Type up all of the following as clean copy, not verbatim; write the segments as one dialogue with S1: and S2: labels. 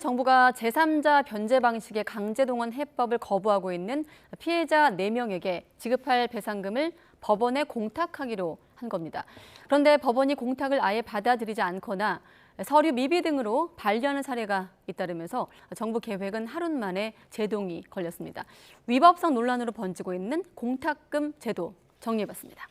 S1: 정부가 제3자 변제 방식의 강제동원 해법을 거부하고 있는 피해자 4명에게 지급할 배상금을 법원에 공탁하기로 한 겁니다. 그런데 법원이 공탁을 아예 받아들이지 않거나 서류 미비 등으로 반려하는 사례가 잇따르면서 정부 계획은 하루 만에 제동이 걸렸습니다. 위법성 논란으로 번지고 있는 공탁금 제도 정리해봤습니다.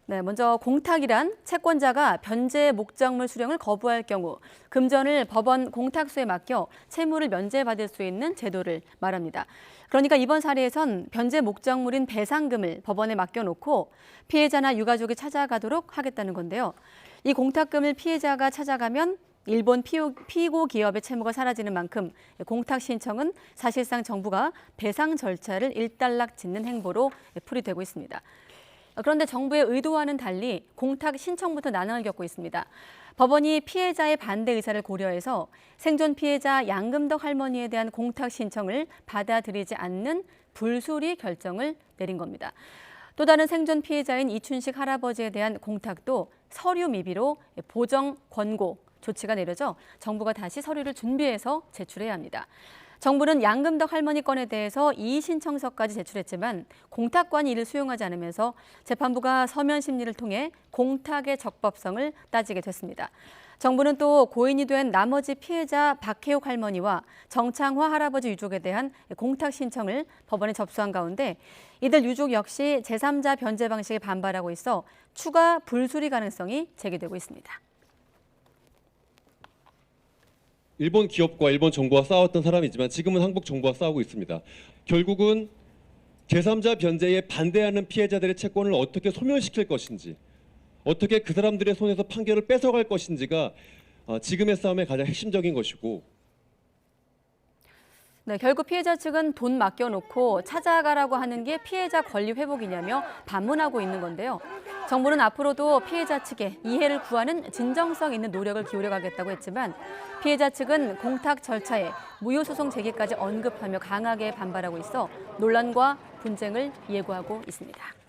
S1: 네, 먼저 공탁이란 채권자가 변제 목적물 수령을 거부할 경우 금전을 법원 공탁수에 맡겨 채무를 면제받을 수 있는 제도를 말합니다. 그러니까 이번 사례에선 변제 목적물인 배상금을 법원에 맡겨놓고 피해자나 유가족이 찾아가도록 하겠다는 건데요. 이 공탁금을 피해자가 찾아가면 일본 피고 기업의 채무가 사라지는 만큼 공탁 신청은 사실상 정부가 배상 절차를 일단락 짓는 행보로 풀이되고 있습니다. 그런데 정부의 의도와는 달리 공탁 신청부터 난항을 겪고 있습니다. 법원이 피해자의 반대 의사를 고려해서 생존 피해자 양금덕 할머니에 대한 공탁 신청을 받아들이지 않는 불수리 결정을 내린 겁니다. 또 다른 생존 피해자인 이춘식 할아버지에 대한 공탁도 서류 미비로 보정 권고 조치가 내려져 정부가 다시 서류를 준비해서 제출해야 합니다. 정부는 양금덕 할머니 건에 대해서 이의 신청서까지 제출했지만 공탁관이 이를 수용하지 않으면서 재판부가 서면 심리를 통해 공탁의 적법성을 따지게 됐습니다. 정부는 또 고인이 된 나머지 피해자 박혜옥 할머니와 정창화 할아버지 유족에 대한 공탁 신청을 법원에 접수한 가운데 이들 유족 역시 제3자 변제 방식에 반발하고 있어 추가 불수리 가능성이 제기되고 있습니다.
S2: 일본 기업과 일본 정부와 싸웠던 사람이지만 지금은 한국 정부와 싸우고 있습니다. 결국은 제3자 변제에 반대하는 피해자들의 채권을 어떻게 소멸시킬 것인지, 어떻게 그 사람들의 손에서 판결을 뺏어갈 것인지가 지금의 싸움의 가장 핵심적인 것이고,
S1: 네, 결국 피해자 측은 돈 맡겨놓고 찾아가라고 하는 게 피해자 권리 회복이냐며 반문하고 있는 건데요. 정부는 앞으로도 피해자 측에 이해를 구하는 진정성 있는 노력을 기울여가겠다고 했지만 피해자 측은 공탁 절차에 무효소송 제기까지 언급하며 강하게 반발하고 있어 논란과 분쟁을 예고하고 있습니다.